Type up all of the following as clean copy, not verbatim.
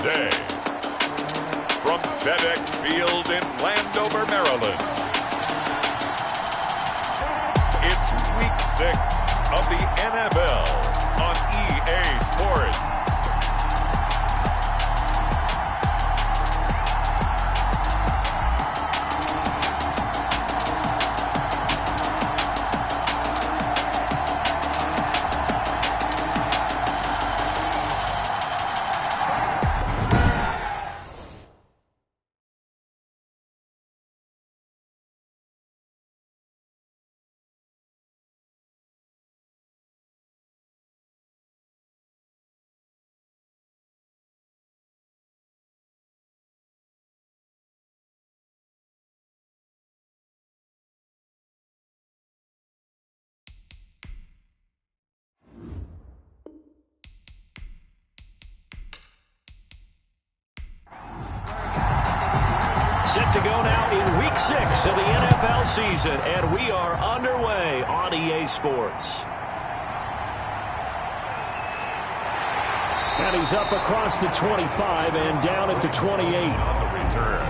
today. From FedEx Field in Landover, Maryland, it's Week 6 of the NFL on EA Sports. Set to go now in Week 6 of the NFL season, and we are underway on EA Sports. And he's up across the 25 and down at the 28. On the return,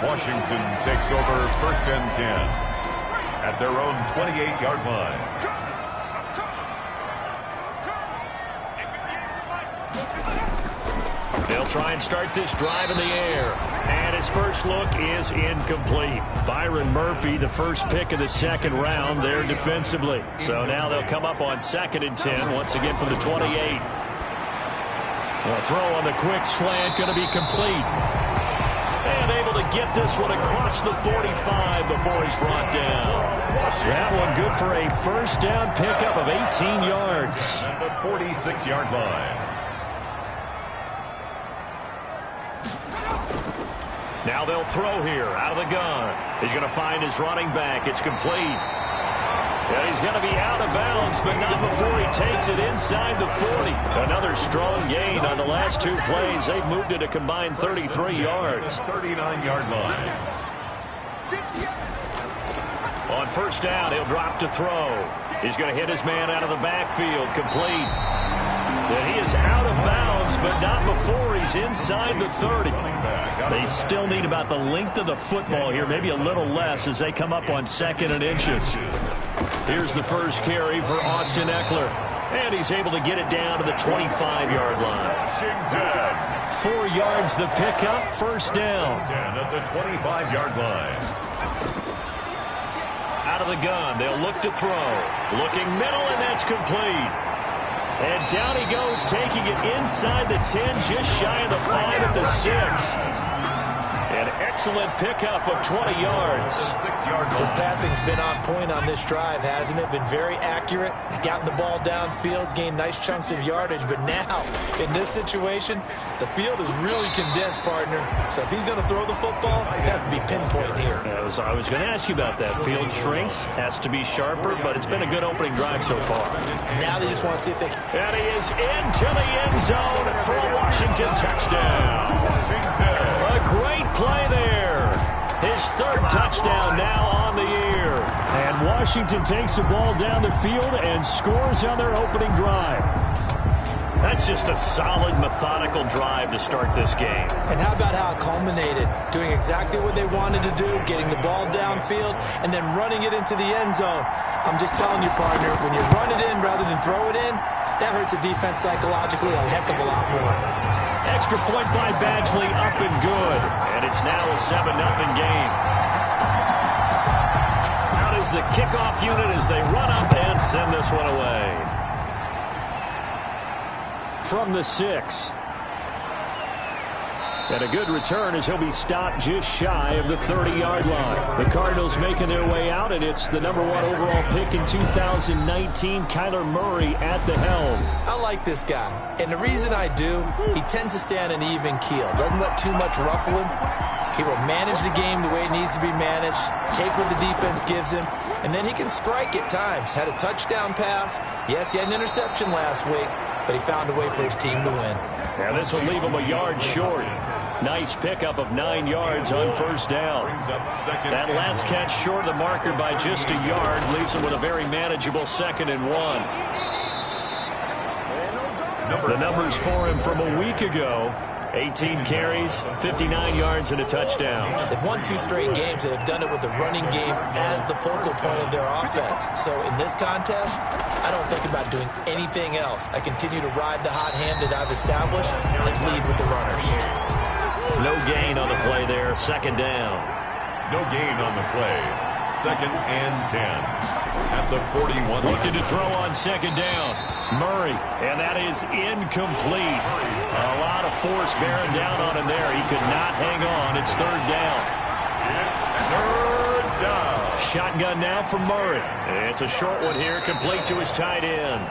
Washington takes over 1st and 10 at their own 28-yard line. They'll try and start this drive in the air. And his first look is incomplete. Byron Murphy, the first pick of the second round there defensively. So now they'll come up on 2nd and 10, once again from the 28. A throw on the quick slant, going to be complete. And able to get this one across the 45 before he's brought down. That one good for a first down pickup of 18 yards. At the 46-yard line. Now they'll throw here out of the gun. He's going to find his running back. It's complete. And he's going to be out of bounds, but not before he takes it inside the 40. Another strong gain on the last two plays. They've moved it a combined 33 yards. 39-yard line. On first down, he'll drop to throw. He's going to hit his man out of the backfield. Complete. And he is out of bounds, but not before he's inside the 30. They still need about the length of the football here, maybe a little less as they come up on 2nd and inches. Here's the first carry for Austin Eckler. And he's able to get it down to the 25-yard line. Washington. 4 yards the pickup, first down. 10 at the 25-yard line. Out of the gun, they'll look to throw. Looking middle, and that's complete. And down he goes, taking it inside the 10, just shy of the 5 at the 6. An excellent pickup of 20 yards. His passing's been on point on this drive, hasn't it? Been very accurate, gotten the ball downfield, gained nice chunks of yardage. But now, in this situation, the field is really condensed, partner. So if he's going to throw the football, it has to be pinpoint here. I was going to ask you about that. Field shrinks, has to be sharper, but it's been a good opening drive so far. Now they just want to see if they can. And he is into the end zone for a Washington touchdown. A great play there. His 3rd touchdown now on the year. And Washington takes the ball down the field and scores on their opening drive. That's just a solid, methodical drive to start this game. And how about how it culminated? Doing exactly what they wanted to do, getting the ball downfield, and then running it into the end zone. I'm just telling you, partner, when you run it in rather than throw it in, that hurts a defense psychologically a heck of a lot more. Extra point by Badgley, up and good. And it's now a 7-0 game. Out is the kickoff unit as they run up and send this one away. From the 6. And a good return as he'll be stopped just shy of the 30-yard line. The Cardinals making their way out, and it's the #1 overall pick in 2019, Kyler Murray at the helm. I like this guy, and the reason I do, he tends to stay on an even keel. Doesn't let too much ruffle him. He will manage the game the way it needs to be managed, take what the defense gives him, and then he can strike at times. Had a touchdown pass. Yes, he had an interception last week, but he found a way for his team to win. Now this will leave him a yard short. Nice pickup of 9 yards on first down. That last catch short of the marker by just a yard leaves him with a very manageable 2nd and 1. No The numbers for him from a week ago: 18 carries, 59 yards, and a touchdown. They've won 2 straight games, and they've done it with the running game as the focal point of their offense. So in this contest, I don't think about doing anything else. I continue to ride the hot hand that I've established and lead with the runners. No gain on the play there. Second down. No gain on the play. 2nd and 10. At the 41. Looking to throw on second down. Murray, and that is incomplete. A lot of force bearing down on him there. He could not hang on. It's third down. It's 3rd down. Shotgun now for Murray. It's a short one here, complete to his tight end.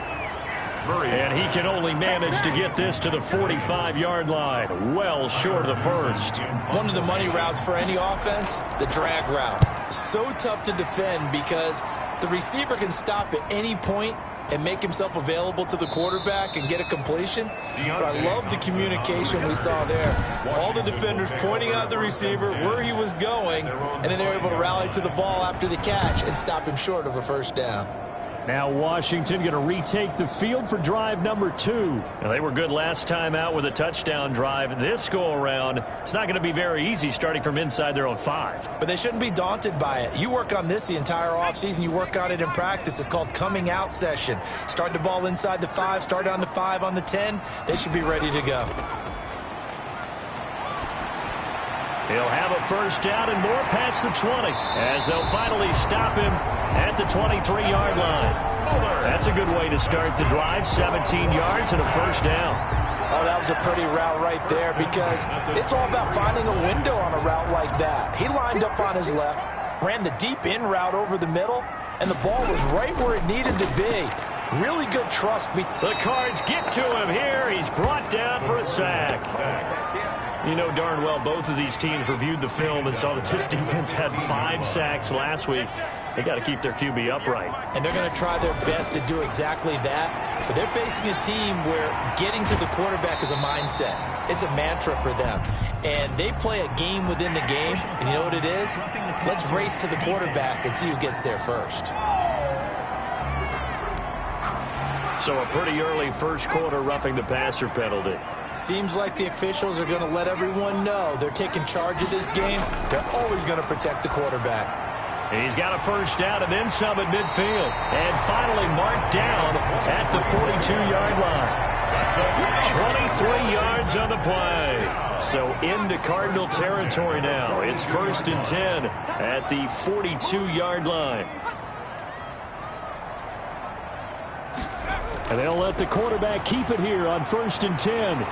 And he can only manage to get this to the 45-yard line. Well short of the first. One of the money routes for any offense, the drag route. So tough to defend because the receiver can stop at any point and make himself available to the quarterback and get a completion. But I love the communication we saw there. All the defenders pointing out the receiver, where he was going, and then they're able to rally to the ball after the catch and stop him short of a first down. Now Washington going to retake the field for drive number 2. Now, they were good last time out with a touchdown drive. This go-around, it's not going to be very easy starting from inside their own 5. But they shouldn't be daunted by it. You work on this the entire offseason. You work on it in practice. It's called coming out session. Start the ball inside the 5, start on the 5, on the 10. They should be ready to go. He'll have a first down and more past the 20 as they'll finally stop him at the 23-yard line. That's a good way to start the drive. 17 yards and a first down. Oh, that was a pretty route right there because it's all about finding a window on a route like that. He lined up on his left, ran the deep in route over the middle, and the ball was right where it needed to be. Really good trust. The Cards get to him here. He's brought down for a sack. You know darn well both of these teams reviewed the film and saw that this defense had 5 sacks last week. They got to keep their QB upright. And they're going to try their best to do exactly that. But they're facing a team where getting to the quarterback is a mindset. It's a mantra for them. And they play a game within the game. And you know what it is? Let's race to the quarterback and see who gets there first. So a pretty early first quarter roughing the passer penalty. Seems like the officials are going to let everyone know they're taking charge of this game. They're always going to protect the quarterback. He's got a first down and then some at midfield. And finally marked down at the 42-yard line. 23 yards on the play. So into Cardinal territory now. It's 1st and 10 at the 42-yard line. And they'll let the quarterback keep it here on 1st and 10.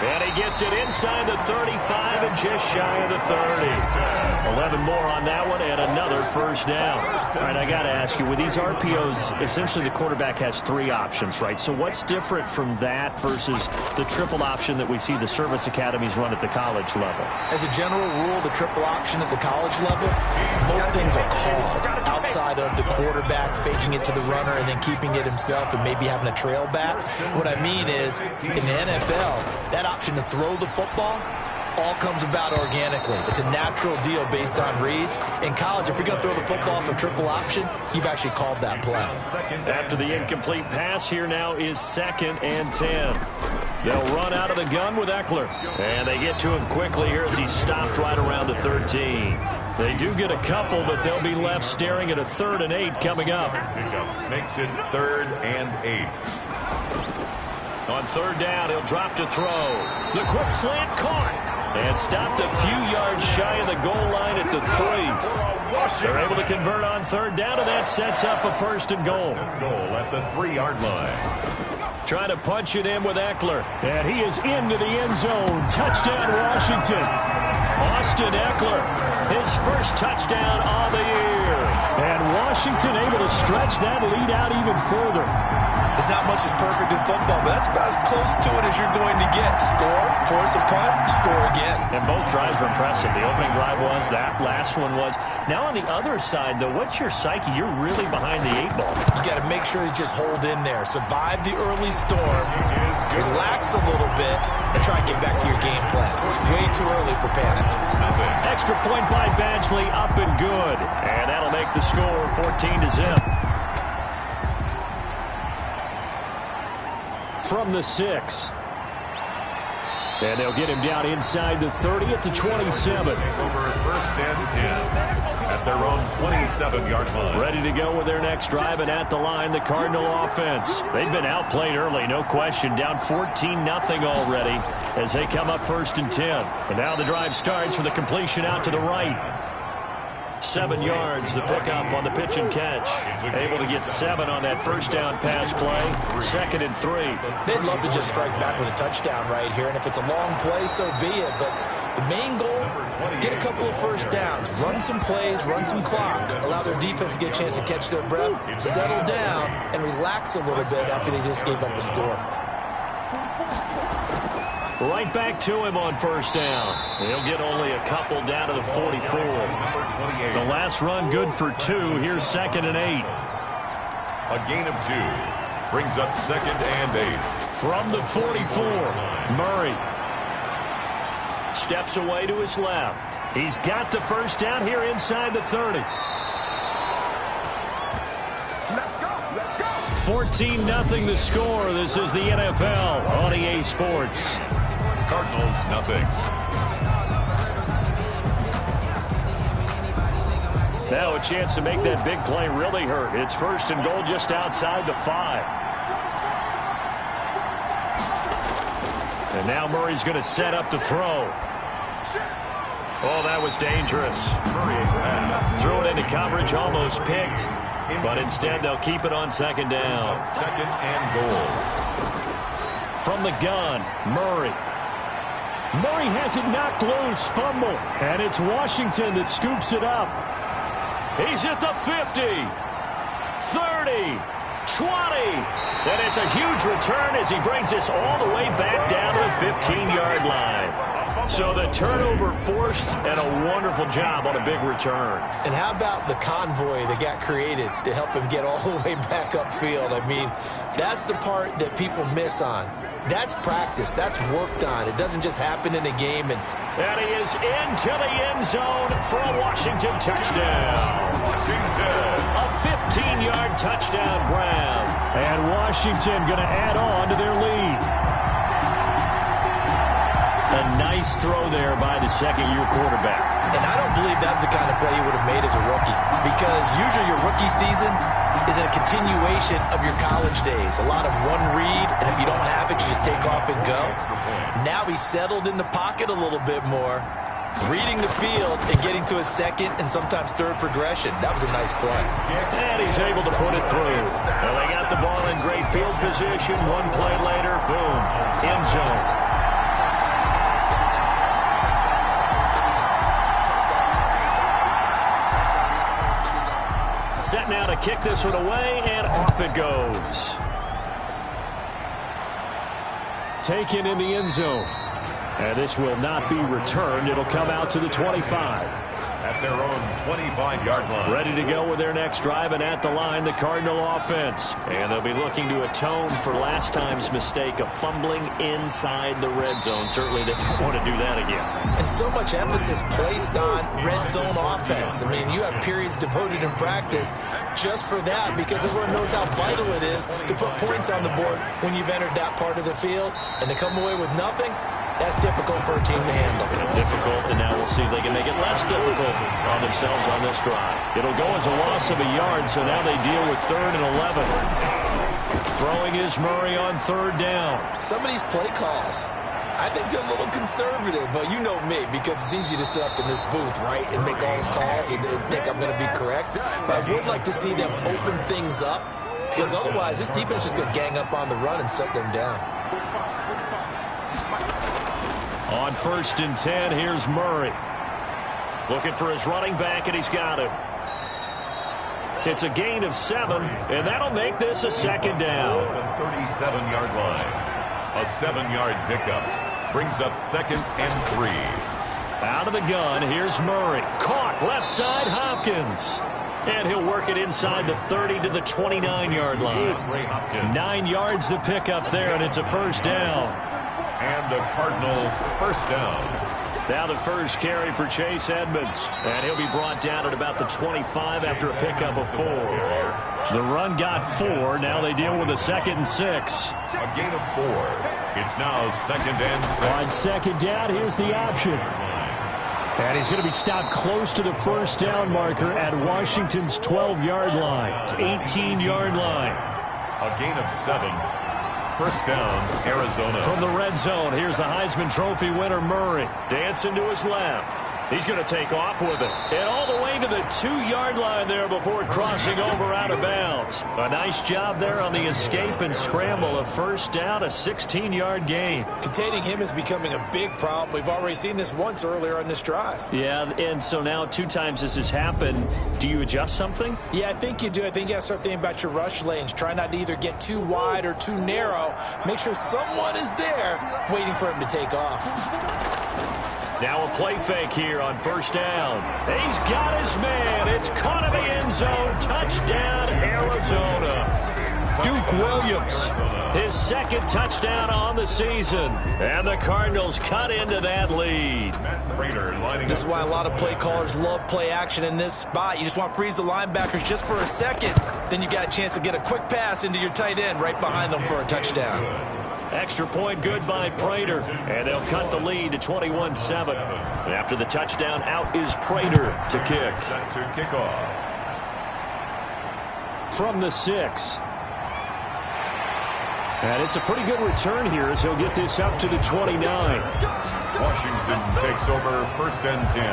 And he gets it inside the 35 and just shy of the 30. 11 more on that one and another first down. All right, I got to ask you, with these RPOs, essentially the quarterback has 3 options, right? So what's different from that versus the triple option that we see the service academies run at the college level? As a general rule, the triple option at the college level, most things are called outside of the quarterback faking it to the runner and then keeping it himself and maybe having a trail back. What I mean is, in the NFL, that option to throw the football all comes about organically. It's a natural deal based on reads. In college, if you're going to throw the football off a triple option, you've actually called that play. After the incomplete pass, here now is 2nd and 10. They'll run out of the gun with Eckler. And they get to him quickly here as he's stopped right around the 13. They do get a couple, but they'll be left staring at a 3rd and 8 coming up. Makes it 3rd and 8. On 3rd down, he'll drop to throw. The quick slant caught. And stopped a few yards shy of the goal line at the 3. They're able to convert on 3rd down, and that sets up a 1st and goal. Goal at the 3-yard line. Trying to punch it in with Eckler. And he is into the end zone. Touchdown, Washington. Austin Eckler, his first touchdown on the year. And Washington able to stretch that lead out even further. There's not much that's perfect in football, but that's about as close to it as you're going to get. Score, force a punt, score again. And both drives were impressive. The opening drive was, that last one was. Now on the other side, though, what's your psyche? You're really behind the 8 ball. You got to make sure you just hold in there. Survive the early storm, relax a little bit, and try and get back to your game plan. It's way too early for panic. Extra point by Badgley, up and good. And that'll make the score 14-0. from the 6. And they'll get him down inside the 30 at the 27. Over first and 10 at their own 27-yard line. Ready to go with their next drive, and at the line, the Cardinal offense. They've been outplayed early, no question. Down 14-0 already as they come up first and 10. And now the drive starts with a completion out to the right. 7 yards, the pickup on the pitch and catch. Able to get 7 on that first down pass play. 2nd and 3. They'd love to just strike back with a touchdown right here, and if it's a long play, so be it. But the main goal, get a couple of first downs, run some plays, run some clock, allow their defense to get a chance to catch their breath, settle down, and relax a little bit after they just gave up a score. Right back to him on first down. He'll get only a couple down to the 44. The last run good for 2. Here's 2nd and 8. A gain of 2 brings up 2nd and 8. From the 44, Murray steps away to his left. He's got the first down here inside the 30. 14-0 the score. This is the NFL on EA Sports. Cardinals, nothing. Now a chance to make that big play really hurt. It's 1st and goal just outside the 5. And now Murray's going to set up to throw. Oh, that was dangerous. Thrown into coverage, almost picked. But instead, they'll keep it on 2nd down. 2nd and goal. From the gun, Murray. Murray has it knocked loose, fumble. And it's Washington that scoops it up. He's at the 50, 30, 20. And it's a huge return as he brings this all the way back down to the 15-yard line. So the turnover forced, and a wonderful job on a big return. And how about the convoy that got created to help him get all the way back upfield? I mean, that's the part that people miss on. That's practice. That's worked on. It doesn't just happen in a game. And he is into the end zone for a Washington touchdown. A 15-yard touchdown grab. And Washington going to add on to their lead. A nice throw there by the second-year quarterback. And I don't believe that was the kind of play he would have made as a rookie, because usually your rookie season is a continuation of your college days. A lot of one read, and if you don't have it, you just take off and go. Now he's settled in the pocket a little bit more, reading the field and getting to his 2nd and sometimes 3rd progression. That was a nice play. And he's able to put it through. Well, they got the ball in great field position. One play later, boom, end zone. Set now to kick this one away, and off it goes. Taken in the end zone. And this will not be returned. It'll come out to the 25. At their own 25-yard line. Ready to go with their next drive, and at the line, the Cardinal offense. And they'll be looking to atone for last time's mistake of fumbling inside the red zone. Certainly they don't want to do that again. And so much emphasis placed on red zone offense. I mean, you have periods devoted in practice just for that, because everyone knows how vital it is to put points on the board when you've entered that part of the field. And to come away with nothing, that's difficult for a team to handle. Difficult, and now we'll see if they can make it less difficult on themselves on this drive. It'll go as a loss of a yard, so now they deal with 3rd and 11. Throwing is Murray on 3rd down. Some of these play calls, I think they're a little conservative, but you know me, because it's easy to sit up in this booth, right, and make all the calls and think I'm going to be correct. But I would like to see them open things up, because otherwise this defense is going to gang up on the run and shut them down. On 1st and 10, here's Murray. Looking for his running back, and he's got him. It's a gain of 7, and that'll make this a 2nd down. 37-yard line. A 7-yard pickup brings up 2nd and 3. Out of the gun, here's Murray. Caught left side, Hopkins. And he'll work it inside the 30 to the 29-yard line. 9 yards the pickup there, and it's a 1st down. And the Cardinals first down. Now the first carry for Chase Edmonds. And he'll be brought down at about the 25 after a pickup of 4. The run got 4. Now they deal with a 2nd and 6. A gain of 4. It's now 2nd and 6. On 2nd down, here's the option. And he's going to be stopped close to the first down marker at Washington's 12-yard line. It's 18-yard line. A gain of 7. First down, Arizona. From the red zone, here's the Heisman Trophy winner, Murray. Dancing to his left. He's going to take off with it. And all the way to the 2-yard line there before crossing over out of bounds. A nice job there on the escape and scramble. A first down, a 16-yard gain. Containing him is becoming a big problem. We've already seen this once earlier on this drive. Yeah, and so now 2 times this has happened. Do you adjust something? Yeah, I think you do. I think you got to start thinking about your rush lanes. Try not to either get too wide or too narrow. Make sure someone is there waiting for him to take off. Now a play fake here on first down. He's got his man. It's caught in the end zone. Touchdown, Arizona. Duke Williams, his 2nd touchdown on the season. And the Cardinals cut into that lead. This is why a lot of play callers love play action in this spot. You just want to freeze the linebackers just for a second. Then you got a chance to get a quick pass into your tight end right behind them for a touchdown. Extra point good by Prater. And they'll cut the lead to 21-7. And after the touchdown, out is Prater to kick. Set to kick off. From the 6. And it's a pretty good return here as he'll get this up to the 29. Washington takes over 1st and 10.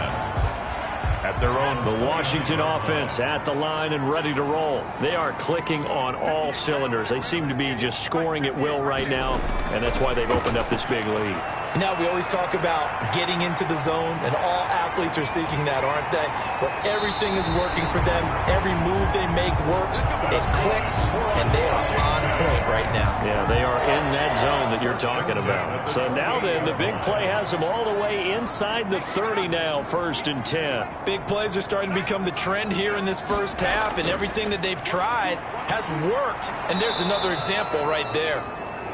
At their own. The Washington offense at the line and ready to roll. They are clicking on all cylinders. They seem to be just scoring at will right now, and that's why they've opened up this big lead. Now, we always talk about getting into the zone, and all athletes are seeking that, aren't they? But everything is working for them. Every move they make works. It clicks, and they are on point right now. Yeah, they are in that zone that you're talking about. So now then, the big play has them all the way inside the 30 now, 1st and 10. Big plays are starting to become the trend here in this first half, and everything that they've tried has worked. And there's another example right there.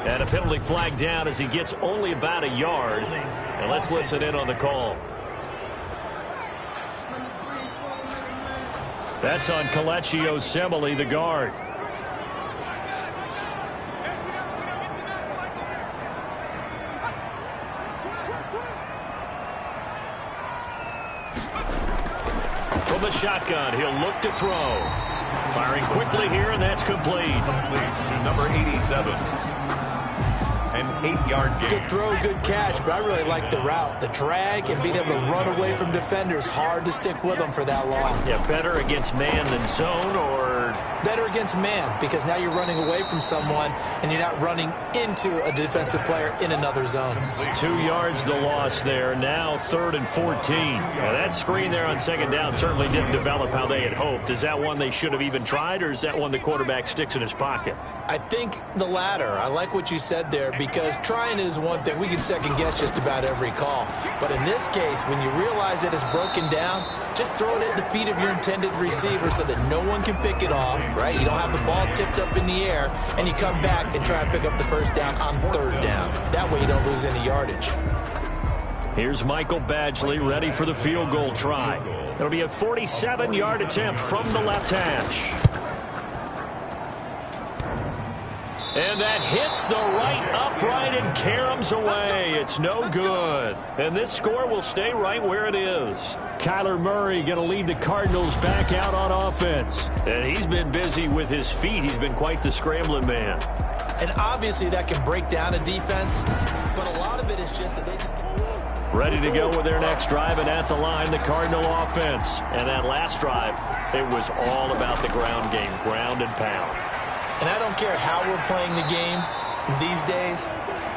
And a penalty flag down as he gets only about a yard. And let's listen in on the call. That's on Kelechi Osemele, the guard. From the shotgun, he'll look to throw. Firing quickly here, and that's complete. Complete to number 87. An 8-yard gain. Good throw, good catch, but I really like the route. The drag and being able to run away from defenders, hard to stick with them for that long. Yeah, better against man than zone, or? Better against man, because now you're running away from someone and you're not running into a defensive player in another zone. 2 yards the loss there. Now 3rd and 14. Now that screen there on 2nd down certainly didn't develop how they had hoped. Is that one they should have even tried, or is that one the quarterback sticks in his pocket? I think the latter. I like what you said there, because trying is one thing. We can second guess just about every call. But in this case, when you realize that it's broken down, just throw it at the feet of your intended receiver so that no one can pick it off, right? You don't have the ball tipped up in the air, and you come back and try and pick up the first down on 3rd down. That way you don't lose any yardage. Here's Michael Badgley ready for the field goal try. It'll be a 47-yard attempt from the left hash. And that hits the right upright and caroms away. It's no good. And this score will stay right where it is. Kyler Murray going to lead the Cardinals back out on offense. And he's been busy with his feet. He's been quite the scrambling man. And obviously that can break down a defense, but a lot of it is just that they just... Ready to go with their next drive, and at the line, the Cardinal offense. And that last drive, it was all about the ground game, ground and pound. And I don't care how we're playing the game these days,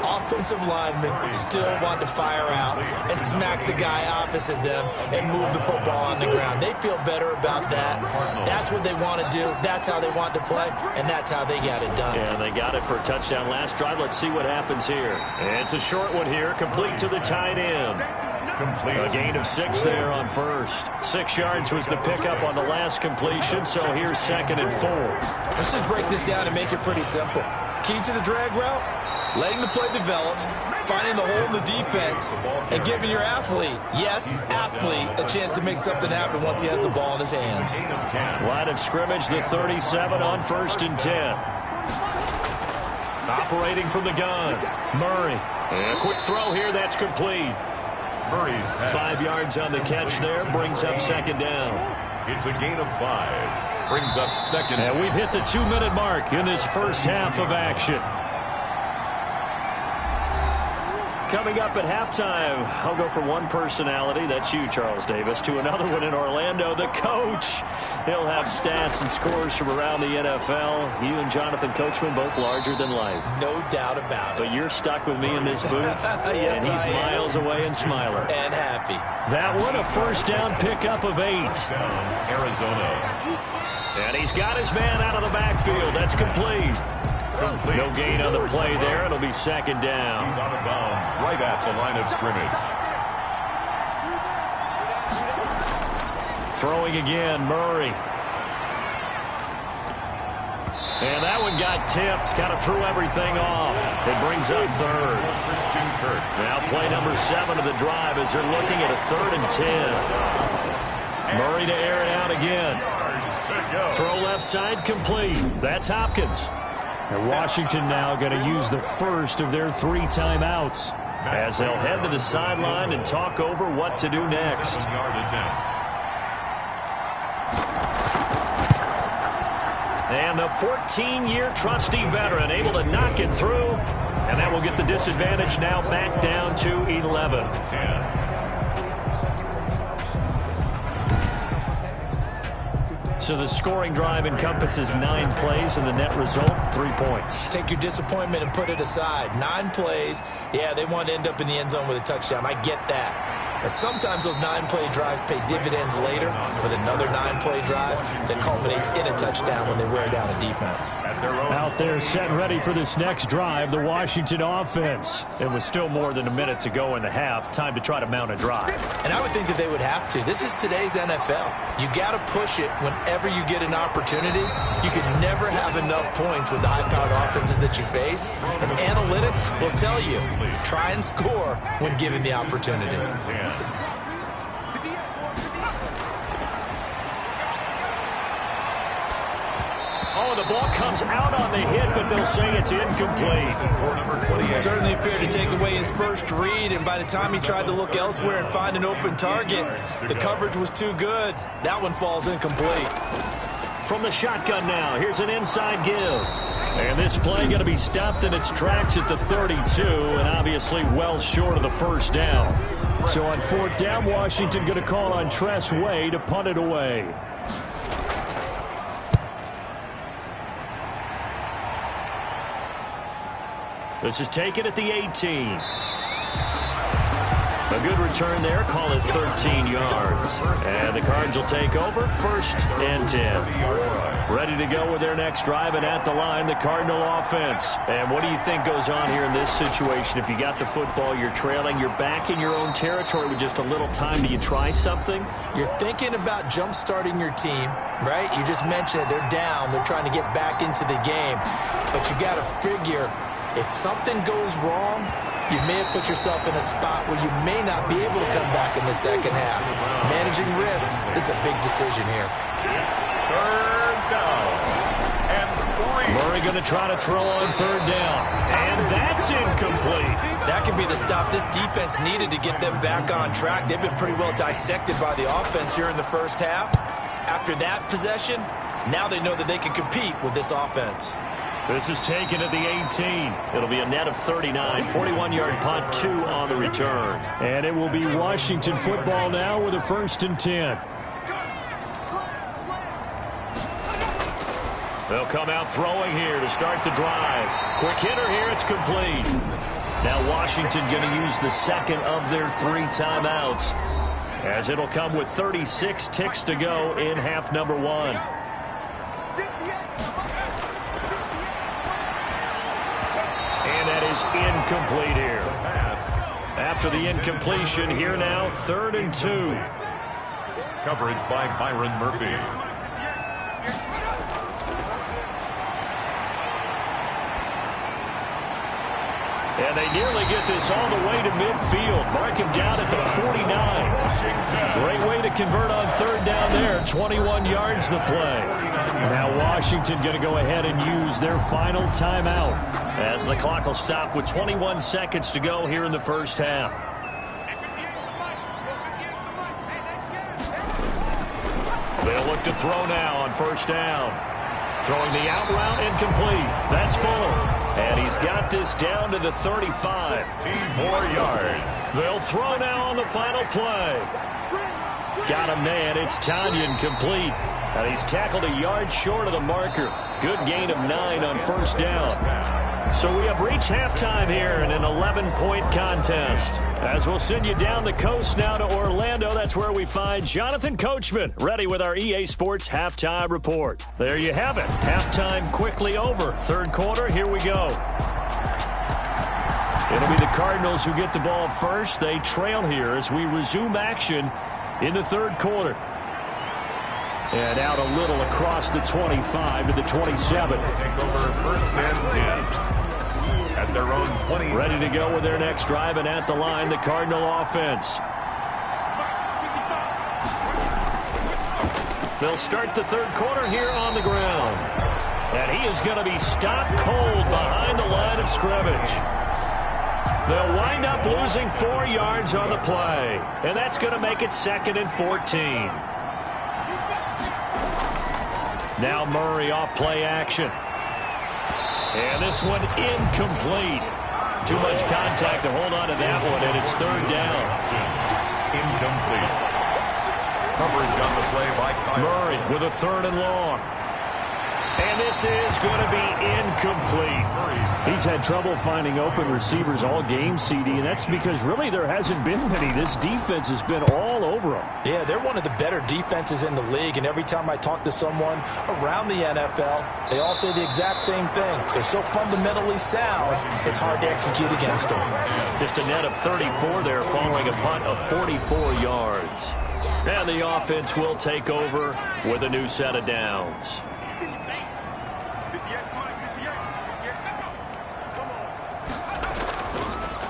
offensive linemen still want to fire out and smack the guy opposite them and move the football on the ground. They feel better about that. That's what they want to do. That's how they want to play, and that's how they got it done. Yeah, they got it for a touchdown last drive. Let's see what happens here. And it's a short one here, complete to the tight end. A gain of 6 there on first. 6 yards was the pickup on the last completion, so here's 2nd and 4. Let's just break this down and make it pretty simple. key to the drag route? Letting the play develop, finding the hole in the defense, and giving your athlete, yes, athlete, a chance to make something happen once he has the ball in his hands. Line of scrimmage, the 37 on 1st and 10. Operating from the gun, Murray. And a quick throw here, that's complete. Murray's pass. 5 yards on the catch there, brings up 2nd down. It's a gain of 5. Brings up 2nd. And we've hit the 2-minute mark in this first half of action. Coming up at halftime, I'll go from one personality, that's you, Charles Davis, to another one in Orlando, the coach. He'll have stats and scores from around the NFL. You and Jonathan Coachman, both larger than life. No doubt about it. But you're stuck with me in this booth, yes, and he's miles away and smiling. And happy. That one, a first down pickup of 8. Arizona. And he's got his man out of the backfield. That's complete. No gain on the play there. It'll be 2nd down. He's out of bounds right at the line of scrimmage. Throwing again, Murray. And that one got tipped. Kind of threw everything off. It brings up 3rd. Christian Kirk. Now play number 7 of the drive as they're looking at a 3rd and 10. Murray to air it out again. Throw left side complete. That's Hopkins. And Washington now going to use the first of their 3 timeouts as they'll head to the sideline and talk over what to do next. 7-yard attempt. And the 14-year trusty veteran able to knock it through. And that will get the disadvantage now back down to 11. 10. So the scoring drive encompasses 9 plays, and the net result, 3 points. Take your disappointment and put it aside. 9 plays. Yeah, they want to end up in the end zone with a touchdown. I get that. But sometimes those 9-play drives pay dividends later with another 9-play drive that culminates in a touchdown when they wear down a defense. Out there set ready for this next drive, the Washington offense. It was still more than a minute to go in the half. Time to try to mount a drive. And I would think that they would have to. This is today's NFL. You got to push it whenever you get an opportunity. You can never have enough points with the high-powered offenses that you face. And analytics will tell you, try and score when given the opportunity. Oh, the ball comes out on the hit, but they'll say it's incomplete. Certainly appeared to take away his first read, and by the time he tried to look elsewhere and find an open target, the coverage was too good. That one falls incomplete. From the shotgun now, here's an inside give. And this play going to be stopped in its tracks at the 32, and obviously well short of the first down. So on 4th down, Washington going to call on Tress Way to punt it away. This is taken at the 18. A good return there. Call it 13 yards. And the Cards will take over 1st and 10. Ready to go with their next drive, and at the line, the Cardinal offense. And what do you think goes on here in this situation? If you got the football, you're trailing, you're back in your own territory with just a little time. Do you try something? You're thinking about jump-starting your team, right? You just mentioned it. They're down. They're trying to get back into the game. But you got to figure, if something goes wrong, you may have put yourself in a spot where you may not be able to come back in the second half. Managing risk, this is a big decision here. Third down and 3. Murray going to try to throw on 3rd down. And that's incomplete. That could be the stop this defense needed to get them back on track. They've been pretty well dissected by the offense here in the first half. After that possession, now they know that they can compete with this offense. This is taken at the 18. It'll be a net of 39. 41-yard punt, 2 on the return. And it will be Washington football now with a 1st and 10. They'll come out throwing here to start the drive. Quick hitter here, it's complete. Now Washington going to use the 2nd of their 3 timeouts, as it'll come with 36 ticks to go in half number 1. Incomplete here. After the incompletion, here now, 3rd and 2. Coverage by Byron Murphy. And they nearly get this all the way to midfield. Mark him down at the 49. Great way to convert on third down there. 21 yards the play. Now Washington going to go ahead and use their final timeout as the clock will stop with 21 seconds to go here in the first half. They'll look to throw now on first down. Throwing the out route incomplete. That's Fuller. And he's got this down to the 35. 15 more yards. They'll throw now on the final play. Got him, man. It's Tanyan complete. And he's tackled a yard short of the marker. Good gain of 9 on first down. So we have reached halftime here in an 11-point contest. As we'll send you down the coast now to Orlando, that's where we find Jonathan Coachman, ready with our EA Sports Halftime Report. There you have it. Halftime quickly over. Third quarter, here we go. It'll be the Cardinals who get the ball first. They trail here as we resume action in the third quarter. And out a little across the 25 to the 27. Take over first and 10. At their own 20. Ready to go with their next drive, and at the line, the Cardinal offense. They'll start the third quarter here on the ground. And he is going to be stopped cold behind the line of scrimmage. They'll wind up losing 4 yards on the play. And that's going to make it 2nd and 14. Now Murray off play action. And this one incomplete. Too much contact to hold on to that one, and it's third down. Incomplete. Coverage on the play by Kyle. Murray with a 3rd and long. And this is going to be incomplete. He's had trouble finding open receivers all game, CD, and that's because really there hasn't been many. This defense has been all over them. Yeah, they're one of the better defenses in the league, and every time I talk to someone around the NFL, they all say the exact same thing. They're so fundamentally sound, it's hard to execute against them. Just a net of 34 there following a punt of 44 yards. And the offense will take over with a new set of downs.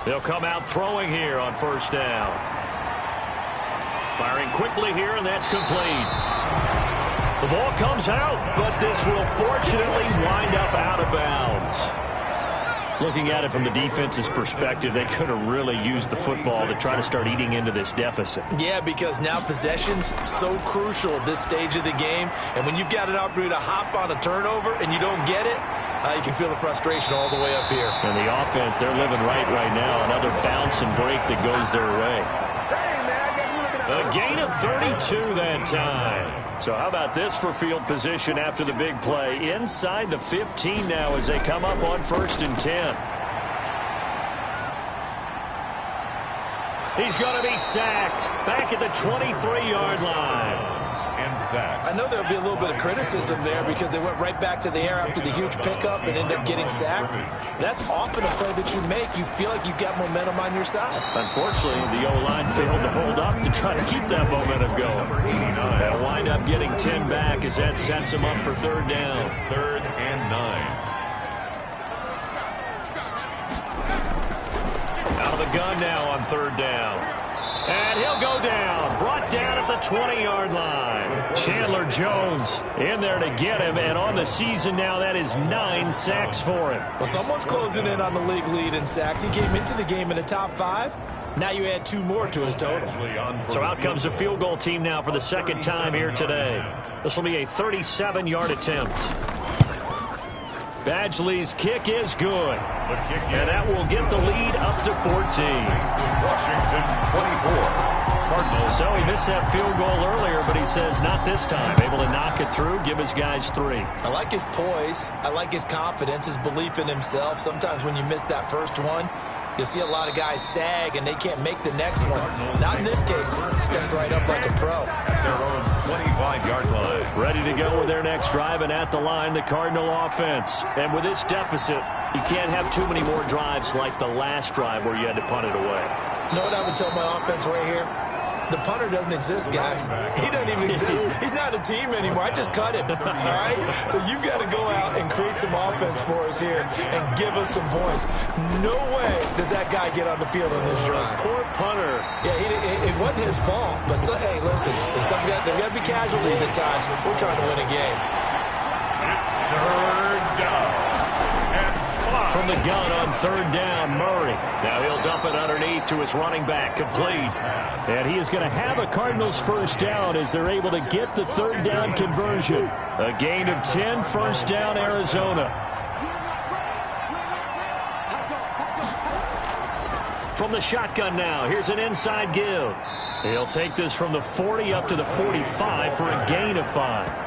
They'll come out throwing here on first down. Firing quickly here, and that's complete. The ball comes out, but this will fortunately wind up out of bounds. Looking at it from the defense's perspective, they could have really used the football to try to start eating into this deficit. Yeah, because now possession's so crucial at this stage of the game, and when you've got an opportunity to hop on a turnover and you don't get it, you can feel the frustration all the way up here. And the offense, they're living right now. Another bounce and break that goes their way. A gain of 32 that time. So how about this for field position after the big play? Inside the 15 now as they come up on 1st and 10. He's going to be sacked back at the 23-yard line. And sack. I know there'll be a little bit of criticism there because they went right back to the air after the huge pickup and ended up getting sacked. That's often a play that you make. You feel like you've got momentum on your side. Unfortunately, the O-line failed to hold up to try to keep that momentum going. They'll wind up getting 10 back as that sets them up for third down. 3rd and 9. Out of the gun now on third down. And he'll go down. Brought down at the 20-yard line. Chandler Jones in there to get him. And on the season now, that is 9 sacks for him. Well, someone's closing in on the league lead in sacks. He came into the game in the top 5. Now you add 2 more to his total. So out comes the field goal team now for the 2nd time here today. This will be a 37-yard attempt. Badgley's kick is good. And that will get the lead up to 14. Washington 24. Cardinals. So he missed that field goal earlier, but he says not this time. Able to knock it through, give his guys 3. I like his poise. I like his confidence, his belief in himself. Sometimes when you miss that first one, you'll see a lot of guys sag and they can't make the next one. Not in this case. He stepped right up like a pro. At their own 25-yard line. Ready to go with their next drive, and at the line, the Cardinal offense. And with this deficit, you can't have too many more drives like the last drive where you had to punt it away. You know what I would tell my offense right here? The punter doesn't exist, guys. He doesn't even exist. He's not a team anymore. I just cut him, all right? So you've got to go out and create some offense for us here and give us some points. No way does that guy get on the field on this drive. Poor punter. Yeah, it wasn't his fault. But, hey, listen, there's got to be casualties at times. We're trying to win a game. It's third down. From the gun on third down, Murray. Now he'll dump it underneath to his running back, complete. And he is going to have a Cardinals first down as they're able to get the third down conversion. A gain of 10, first down, Arizona. From the shotgun now, here's an inside give. He'll take this from the 40 up to the 45 for a gain of 5.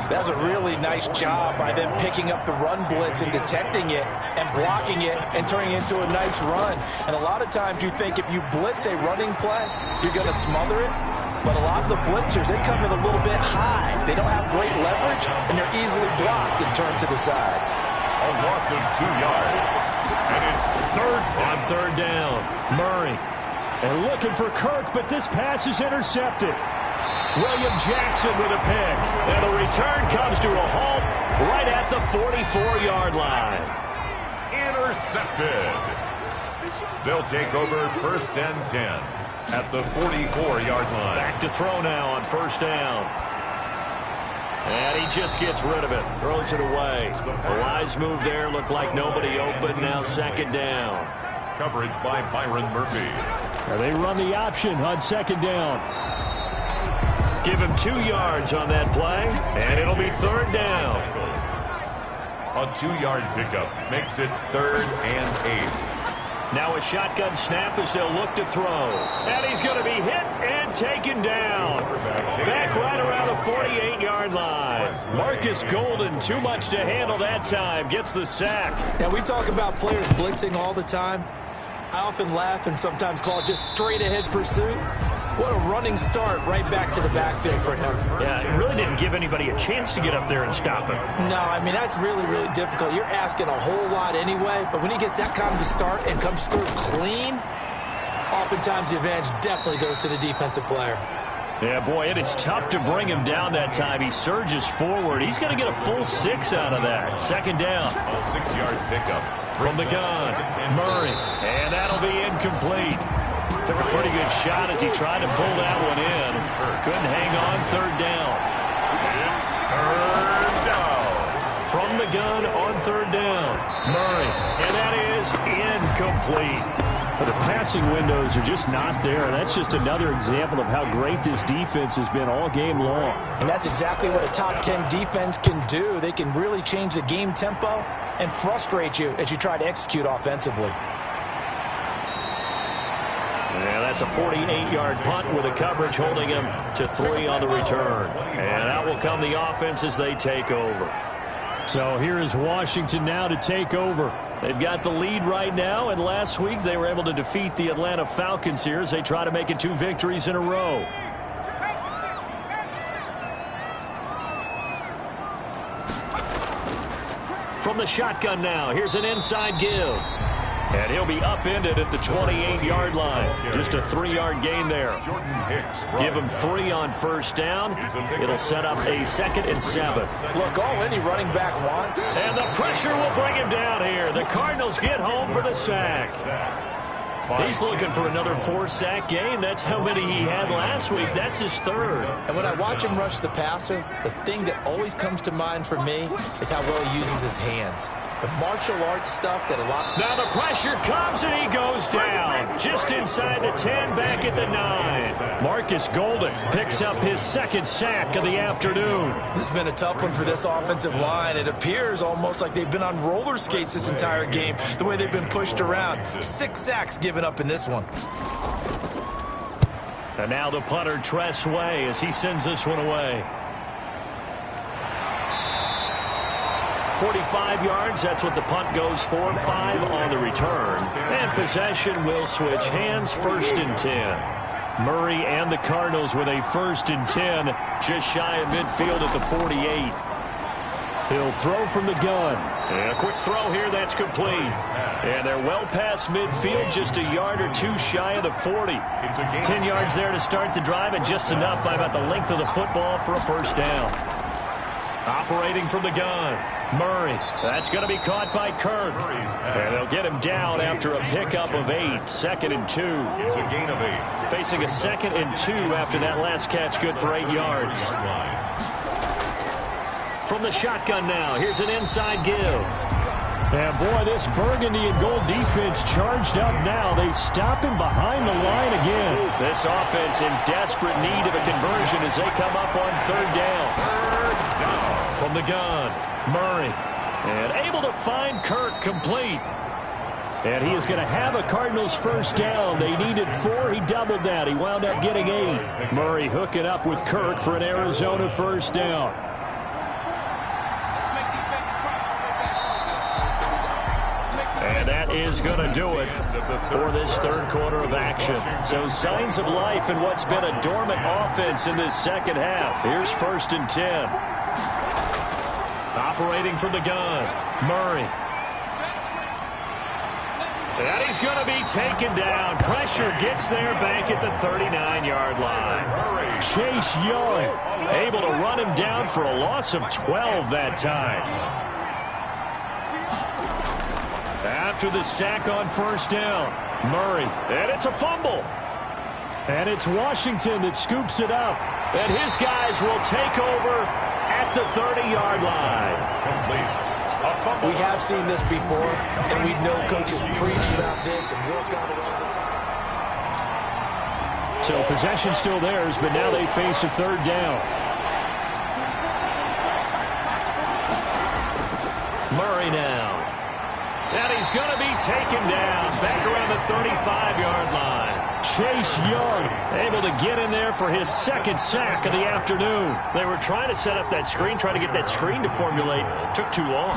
That was a really nice job by them picking up the run blitz and detecting it and blocking it and turning it into a nice run. And a lot of times you think if you blitz a running play, you're going to smother it. But a lot of the blitzers, they come in a little bit high. They don't have great leverage, and they're easily blocked and turned to the side. A loss of 2 yards. And it's third on third down. Murray. And looking for Kirk, but this pass is intercepted. William Jackson with a pick. And the return comes to a halt right at the 44-yard line. intercepted. They'll take over first and 10 at the 44-yard line. Back to throw now on first down. And he just gets rid of it. Throws it away. A wise move there. Looked like nobody open. Now second down. Coverage by Byron Murphy. Now they run the option on second down. Give him 2 yards on that play, and it'll be third down. A 2-yard pickup makes it third and 8. Now a shotgun snap as they'll look to throw. And he's going to be hit and taken down. Back right around the 48-yard line. Marcus Golden, too much to handle that time, gets the sack. Now, we talk about players blitzing all the time. I often laugh and sometimes call it just straight-ahead pursuit. What a running start right back to the backfield for him. Yeah, it really didn't give anybody a chance to get up there and stop him. No, I mean, that's really, really difficult. You're asking a whole lot anyway, but when he gets that kind of a start and comes through clean, oftentimes the advantage definitely goes to the defensive player. Yeah, boy, it is tough to bring him down that time. He surges forward. He's going to get a full 6 out of that. Second down. A 6-yard pickup. From the gun, Murray. And that'll be incomplete. Took a pretty good shot as he tried to pull that one in. Couldn't hang on. Third down. It's third down. From the gun on third down, Murray. And that is incomplete. But the passing windows are just not there. That's just another example of how great this defense has been all game long. And that's exactly what a top 10 defense can do. They can really change the game tempo and frustrate you as you try to execute offensively. Yeah, that's a 48-yard punt with a coverage holding him to 3 on the return. And out will come the offense as they take over. So here is Washington now to take over. They've got the lead right now, and last week they were able to defeat the Atlanta Falcons here as they try to make it 2 victories in a row. From the shotgun now, here's an inside give. And he'll be upended at the 28-yard line. Just a 3-yard gain there. Give him 3 on first down. It'll set up a 2nd and 7. Look, all any running back wants. And the pressure will bring him down here. The Cardinals get home for the sack. He's looking for another 4-sack game. That's how many he had last week. That's his 3rd. And when I watch him rush the passer, the thing that always comes to mind for me is how well he uses his hands. The martial arts stuff that a lot... Now the pressure comes and he goes down. Just inside the 10, back at the 9. Marcus Golden picks up his 2nd sack of the afternoon. This has been a tough one for this offensive line. It appears almost like they've been on roller skates this entire game, the way they've been pushed around. 6 sacks given up in this one. And now the punter, Tress Way, as he sends this one away. 45 yards, that's what the punt goes for. 5 on the return. And possession will switch hands, 1st and 10. Murray and the Cardinals with a 1st and 10, just shy of midfield at the 48. He'll throw from the gun. And a quick throw here, that's complete. And they're well past midfield, just a yard or two shy of the 40. 10 yards there to start the drive, and just enough by about the length of the football for a first down. Operating from the gun, Murray. That's going to be caught by Kirk. And they'll get him down after a pickup of 8. 2nd and 2. It's a gain of 8. Facing a 2nd and 2 after that last catch, good for 8 yards. From the shotgun now, here's an inside give. And boy, this burgundy and gold defense charged up now. They stop him behind the line again. This offense in desperate need of a conversion as they come up on 3rd down. From the gun, Murray. And able to find Kirk complete. And he is going to have a Cardinals first down. They needed 4. He doubled that. He wound up getting 8. Murray hooking up with Kirk for an Arizona first down. And that is going to do it for this 3rd quarter of action. So signs of life in what's been a dormant offense in this 2nd half. Here's 1st and 10. Operating from the gun, Murray. And he's going to be taken down. Pressure gets there back at the 39-yard line. Chase Young able to run him down for a loss of 12 that time. After the sack on first down, Murray, and it's a fumble. And it's Washington that scoops it up. And his guys will take over at the 30-yard line. We have seen this before, and we know coaches preach about this and work on it all the time. So possession still theirs, but now they face a 3rd down. Murray now. And he's going to be taken down back around the 35-yard line. Chase Young able to get in there for his 2nd sack of the afternoon. They were trying to set up that screen, trying to get that screen to formulate. Took too long.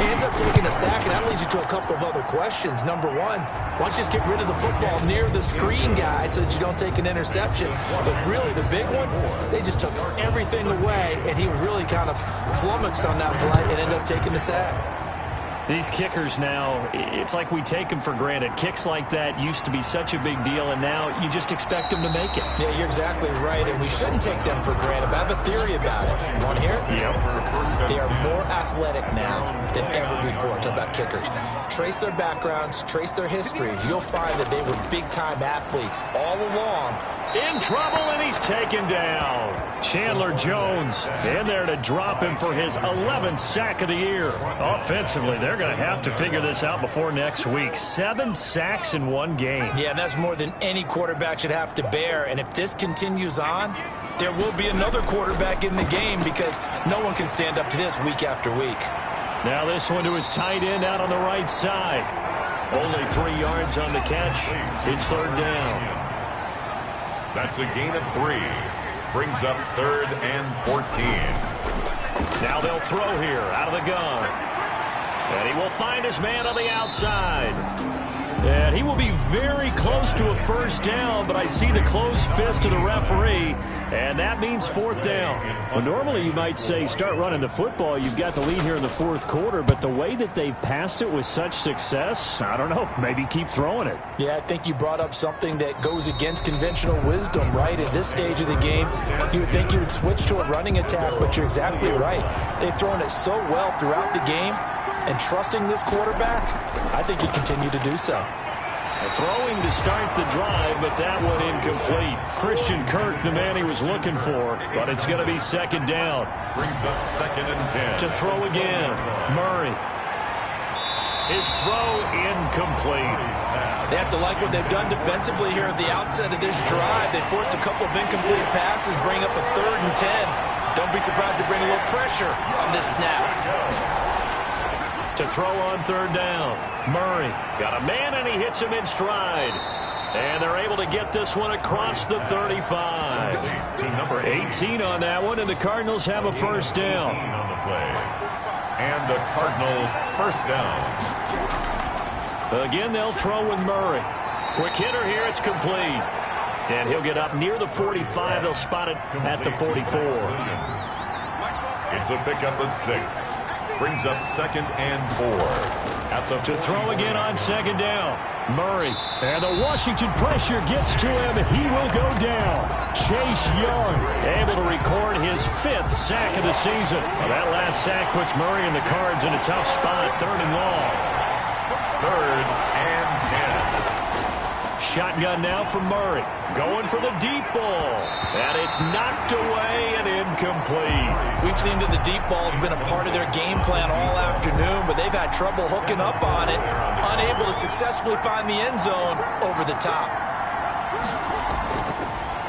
He ends up taking a sack, and that leads you to a couple of other questions. Number one, why don't you just get rid of the football near the screen guy so that you don't take an interception? But really, the big one, they just took everything away, and he was really kind of flummoxed on that play and ended up taking the sack. These kickers now, it's like we take them for granted. Kicks like that used to be such a big deal, and now you just expect them to make it. Yeah, you're exactly right, and we shouldn't take them for granted. But I have a theory about it. You want to hear it? Yep. They are more athletic now than ever before. Talk about kickers. Trace their backgrounds, trace their histories. You'll find that they were big-time athletes all along. In trouble, and he's taken down. Chandler Jones in there to drop him for his 11th sack of the year. Offensively, they're going to have to figure this out before next week. 7 sacks in one game. Yeah, and that's more than any quarterback should have to bear. And if this continues on, there will be another quarterback in the game because no one can stand up to this week after week. Now this one to his tight end out on the right side. Only 3 yards on the catch. It's 3rd down. That's a gain of 3. Brings up 3rd and 14. Now they'll throw here out of the gun. And he will find his man on the outside. And he will be very close to a first down, but I see the closed fist of the referee, and that means 4th down. Well, normally you might say start running the football. You've got the lead here in the 4th quarter, but the way that they've passed it with such success, I don't know, maybe keep throwing it. Yeah, I think you brought up something that goes against conventional wisdom, right? At this stage of the game, you would think you would switch to a running attack, but you're exactly right. They've thrown it so well throughout the game. And trusting this quarterback, I think he continued to do so. Throwing to start the drive, but that one incomplete. Christian Kirk, the man he was looking for, but it's going to be 2nd down. Brings up 2nd and 10. To throw again, Murray. His throw incomplete. They have to like what they've done defensively here at the outset of this drive. They forced a couple of incomplete passes, bring up a 3rd and 10. Don't be surprised to bring a little pressure on this snap. To throw on 3rd down, Murray got a man and he hits him in stride. And they're able to get this one across the 35. 18 on that one, and the Cardinals have a first down. On the play. And the Cardinal first down. Again, they'll throw with Murray. Quick hitter here, it's complete. And he'll get up near the 45. They'll spot it at the 44. It's a pickup of 6. Brings up 2nd and 4. To throw again on 2nd down. Murray. And the Washington pressure gets to him. He will go down. Chase Young able to record his 5th sack of the season. Well, that last sack puts Murray and the Cards in a tough spot. 3rd and long. 3rd and 10. Shotgun now for Murray. Going for the deep ball. And it's knocked away and incomplete. We've seen that the deep ball has been a part of their game plan all afternoon, but they've had trouble hooking up on it, unable to successfully find the end zone over the top.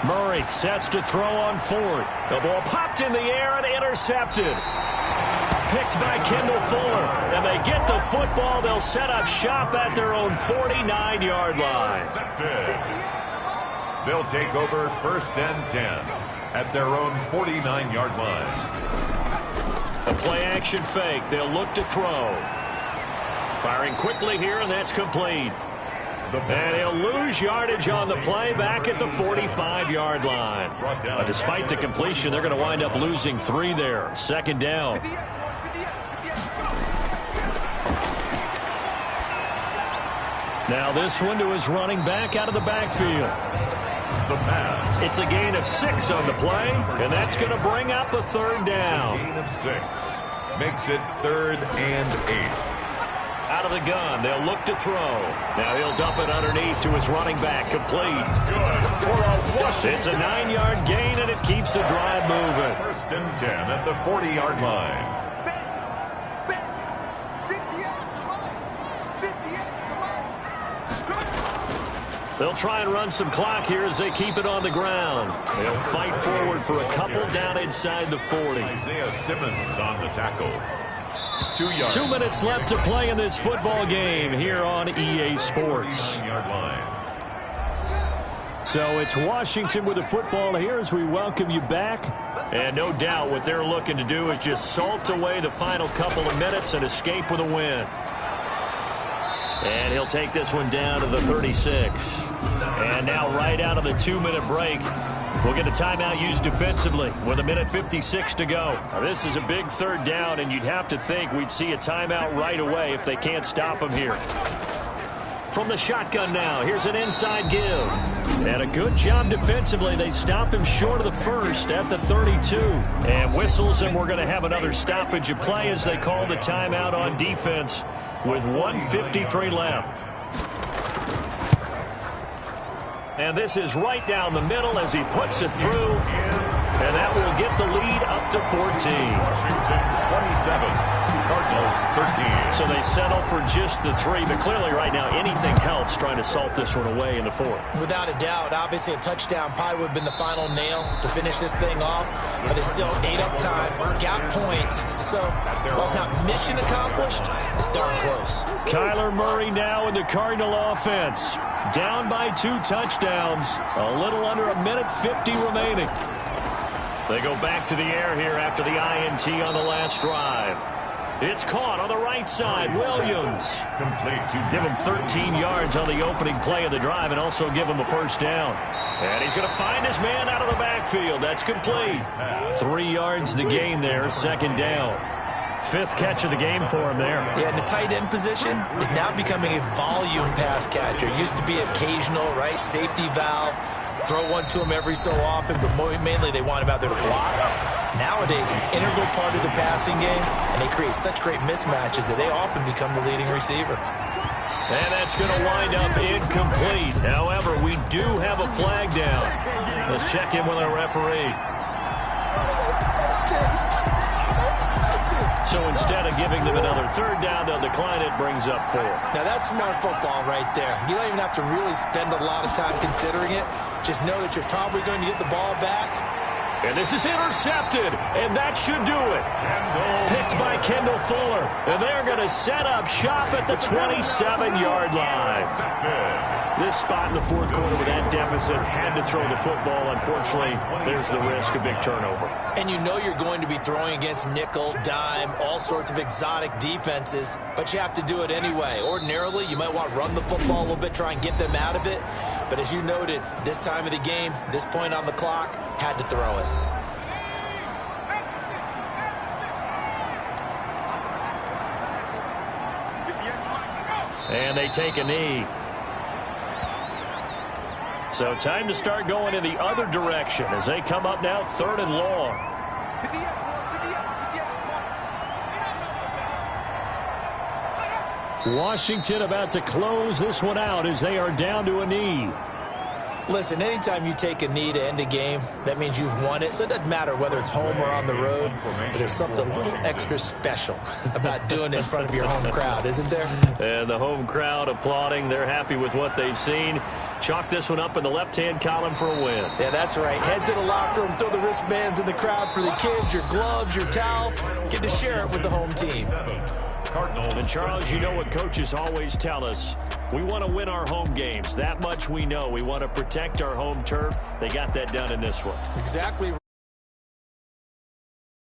Murray sets to throw on 4th. The ball popped in the air and intercepted. Picked by Kendall Fuller. And they get the football. They'll set up shop at their own 49-yard line. They'll take over 1st and 10 at their own 49-yard line. A play-action fake. They'll look to throw. Firing quickly here, and that's complete. And he'll lose yardage on the play back at the 45-yard line. Despite the completion, they're going to wind up losing 3 there. 2nd down. Now this one to his running back out of the backfield. The pass. It's a gain of 6 on the play, and that's going to bring up a 3rd down. Gain of 6. Makes it 3rd and 8. Out of the gun, they'll look to throw. Now he'll dump it underneath to his running back, complete. It's a 9-yard gain, and it keeps the drive moving. 1st and 10 at the 40-yard line. They'll try and run some clock here as they keep it on the ground. They'll fight forward for a couple down inside the 40. Isaiah Simmons on the tackle. 2 yards. 2 minutes left to play in this football game here on EA Sports. 9-yard line. So it's Washington with the football here as we welcome you back. And no doubt what they're looking to do is just salt away the final couple of minutes and escape with a win. And he'll take this one down to the 36. And now right out of the 2-minute break, we'll get a timeout used defensively with 1:56 to go. Now, this is a big 3rd down, and you'd have to think we'd see a timeout right away if they can't stop him here. From the shotgun now, here's an inside give. And a good job defensively. They stop him short of the 1st at the 32. And whistles, and we're going to have another stoppage of play as they call the timeout on defense with 1:53 left. And this is right down the middle as he puts it through. And that will get the lead up to 14. Washington 27, Cardinals 13. So they settle for just the 3, but clearly right now anything helps trying to salt this one away in the 4th. Without a doubt, obviously a touchdown probably would have been the final nail to finish this thing off, but it's still 8 up time, got points, so while it's not mission accomplished, it's darn close. Kyler Murray now in the Cardinal offense. Down by 2 touchdowns, a little under 1:50 remaining. They go back to the air here after the INT on the last drive. It's caught on the right side. Williams. Complete to give him 13 yards on the opening play of the drive and also give him a 1st down. And he's going to find his man out of the backfield. That's complete. 3 yards the gain there, 2nd down. 5th catch of the game for him there. Yeah, and the tight end position is now becoming a volume pass catcher. It used to be occasional, right? Safety valve. Throw one to him every so often, but mainly they want him out there to block. Nowadays, an integral part of the passing game, and they create such great mismatches that they often become the leading receiver. And that's going to wind up incomplete. However, we do have a flag down. Let's check in with our referee. So instead of giving them another 3rd down, they'll decline it, brings up 4. Now that's smart football right there. You don't even have to really spend a lot of time considering it. Just know that you're probably going to get the ball back. And this is intercepted, and that should do it. Picked by Kendall Fuller. And they're going to set up shop at the 27-yard line. This spot in the 4th quarter with that deficit had to throw the football. Unfortunately, there's the risk of big turnover. And you know you're going to be throwing against nickel, dime, all sorts of exotic defenses, but you have to do it anyway. Ordinarily, you might want to run the football a little bit, try and get them out of it. But as you noted, this time of the game, this point on the clock, had to throw it. And they take a knee. So time to start going in the other direction as they come up now 3rd and long. Washington about to close this one out as they are down to a knee. Listen, anytime you take a knee to end a game, that means you've won it. So it doesn't matter whether it's home or on the road, but there's something a little extra special about doing it in front of your home crowd, isn't there? And the home crowd applauding. They're happy with what they've seen. Chalk this one up in the left-hand column for a win. Yeah, that's right. Head to the locker room, throw the wristbands in the crowd for the kids, your gloves, your towels. Get to share it with the home team. And, Charles, you know what coaches always tell us. We want to win our home games. That much we know. We want to protect our home turf. They got that done in this one. Exactly right.